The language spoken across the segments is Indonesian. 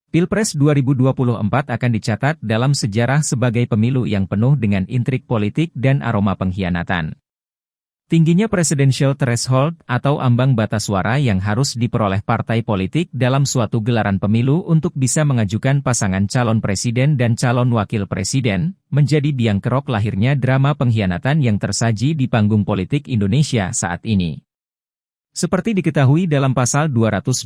Pilpres 2024 akan dicatat dalam sejarah sebagai pemilu yang penuh dengan intrik politik dan aroma pengkhianatan. Tingginya presidential threshold atau ambang batas suara yang harus diperoleh partai politik dalam suatu gelaran pemilu untuk bisa mengajukan pasangan calon presiden dan calon wakil presiden, menjadi biang kerok lahirnya drama pengkhianatan yang tersaji di panggung politik Indonesia saat ini. Seperti diketahui dalam pasal 222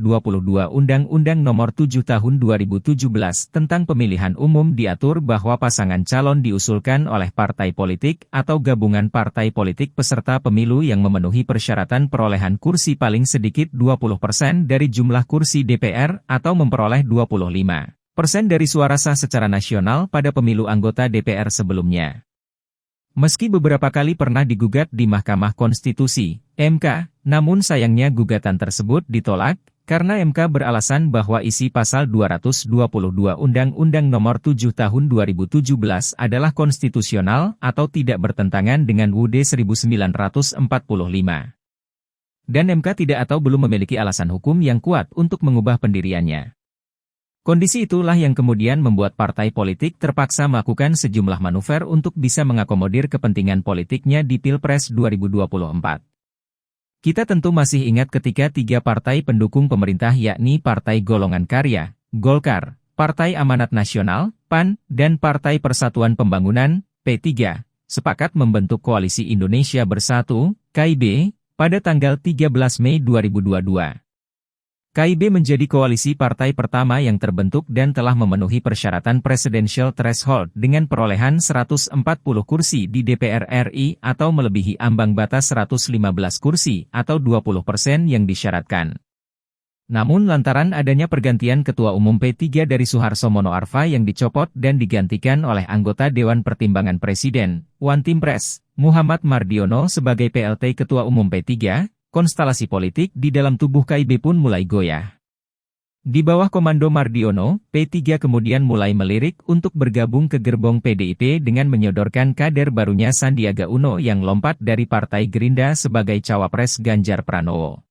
Undang-Undang Nomor 7 Tahun 2017 tentang pemilihan umum diatur bahwa pasangan calon diusulkan oleh partai politik atau gabungan partai politik peserta pemilu yang memenuhi persyaratan perolehan kursi paling sedikit 20% dari jumlah kursi DPR atau memperoleh 25% dari suara sah secara nasional pada pemilu anggota DPR sebelumnya. Meski beberapa kali pernah digugat di Mahkamah Konstitusi, MK, namun sayangnya gugatan tersebut ditolak, karena MK beralasan bahwa isi pasal 222 Undang-Undang Nomor 7 Tahun 2017 adalah konstitusional atau tidak bertentangan dengan UUD 1945. Dan MK tidak atau belum memiliki alasan hukum yang kuat untuk mengubah pendiriannya. Kondisi itulah yang kemudian membuat partai politik terpaksa melakukan sejumlah manuver untuk bisa mengakomodir kepentingan politiknya di Pilpres 2024. Kita tentu masih ingat ketika tiga partai pendukung pemerintah yakni Partai Golongan Karya, Golkar, Partai Amanat Nasional, PAN, dan Partai Persatuan Pembangunan, P3, sepakat membentuk Koalisi Indonesia Bersatu, KIB, pada tanggal 13 Mei 2022. KIB menjadi koalisi partai pertama yang terbentuk dan telah memenuhi persyaratan presidential threshold dengan perolehan 140 kursi di DPR RI atau melebihi ambang batas 115 kursi atau 20% yang disyaratkan. Namun lantaran adanya pergantian Ketua Umum P3 dari Suharso Mono Arfa yang dicopot dan digantikan oleh anggota Dewan Pertimbangan Presiden, One Team Press, Muhammad Mardiono sebagai PLT Ketua Umum P3, konstelasi politik di dalam tubuh KIB pun mulai goyah. Di bawah komando Mardiono, P3 kemudian mulai melirik untuk bergabung ke gerbong PDIP dengan menyodorkan kader barunya Sandiaga Uno yang lompat dari Partai Gerindra sebagai cawapres Ganjar Pranowo.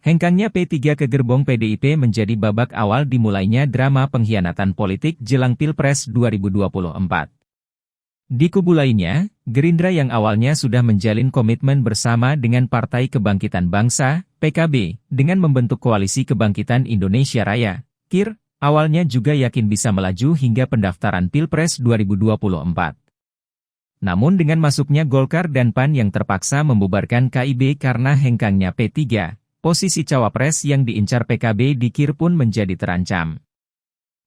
Hengkangnya P3 ke gerbong PDIP menjadi babak awal dimulainya drama pengkhianatan politik jelang Pilpres 2024. Di kubu lainnya, Gerindra yang awalnya sudah menjalin komitmen bersama dengan Partai Kebangkitan Bangsa, PKB, dengan membentuk Koalisi Kebangkitan Indonesia Raya, KIR, awalnya juga yakin bisa melaju hingga pendaftaran Pilpres 2024. Namun dengan masuknya Golkar dan PAN yang terpaksa membubarkan KIB karena hengkangnya P3, posisi cawapres yang diincar PKB di KIR pun menjadi terancam.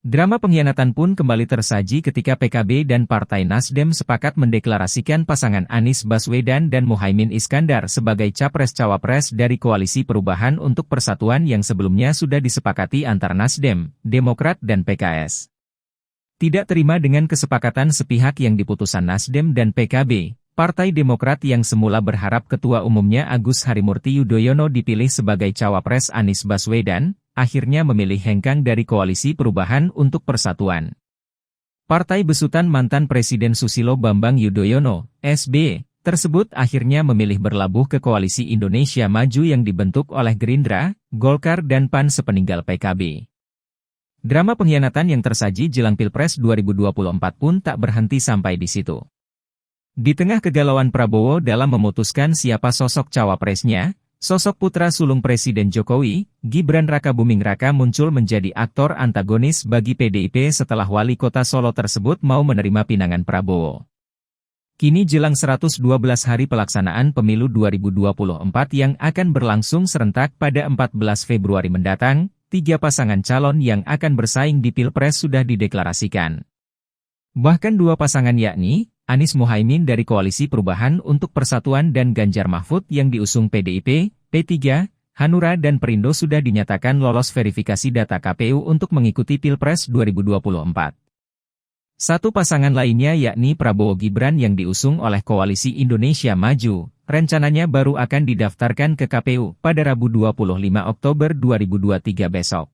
Drama pengkhianatan pun kembali tersaji ketika PKB dan Partai Nasdem sepakat mendeklarasikan pasangan Anies Baswedan dan Muhaimin Iskandar sebagai capres-cawapres dari Koalisi Perubahan untuk Persatuan yang sebelumnya sudah disepakati antar Nasdem, Demokrat dan PKS. Tidak terima dengan kesepakatan sepihak yang diputusan Nasdem dan PKB, Partai Demokrat yang semula berharap Ketua Umumnya Agus Harimurti Yudhoyono dipilih sebagai cawapres Anies Baswedan, akhirnya memilih hengkang dari Koalisi Perubahan untuk Persatuan. Partai besutan mantan Presiden Susilo Bambang Yudhoyono, SB, tersebut akhirnya memilih berlabuh ke Koalisi Indonesia Maju yang dibentuk oleh Gerindra, Golkar dan PAN sepeninggal PKB. Drama pengkhianatan yang tersaji jelang Pilpres 2024 pun tak berhenti sampai di situ. Di tengah kegalauan Prabowo dalam memutuskan siapa sosok cawapresnya, sosok putra sulung Presiden Jokowi, Gibran Rakabuming Raka muncul menjadi aktor antagonis bagi PDIP setelah wali kota Solo tersebut mau menerima pinangan Prabowo. Kini jelang 112 hari pelaksanaan pemilu 2024 yang akan berlangsung serentak pada 14 Februari mendatang, tiga pasangan calon yang akan bersaing di Pilpres sudah dideklarasikan. Bahkan dua pasangan yakni, Anies Muhaimin dari Koalisi Perubahan untuk Persatuan dan Ganjar Mahfud yang diusung PDIP, P3, Hanura dan Perindo sudah dinyatakan lolos verifikasi data KPU untuk mengikuti Pilpres 2024. Satu pasangan lainnya yakni Prabowo Gibran yang diusung oleh Koalisi Indonesia Maju, rencananya baru akan didaftarkan ke KPU pada Rabu 25 Oktober 2023 besok.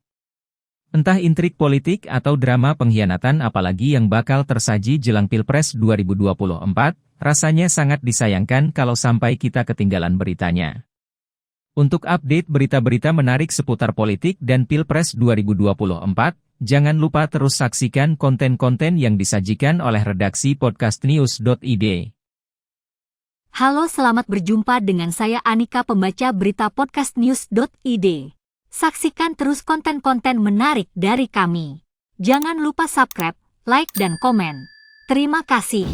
Entah intrik politik atau drama pengkhianatan apalagi yang bakal tersaji jelang Pilpres 2024, rasanya sangat disayangkan kalau sampai kita ketinggalan beritanya. Untuk update berita-berita menarik seputar politik dan Pilpres 2024, Jangan lupa terus saksikan konten-konten yang disajikan oleh redaksi podcastnews.id. Halo, selamat berjumpa dengan saya Anika, pembaca berita podcastnews.id. Saksikan terus konten-konten menarik dari kami. Jangan lupa subscribe, like, dan komen. Terima kasih.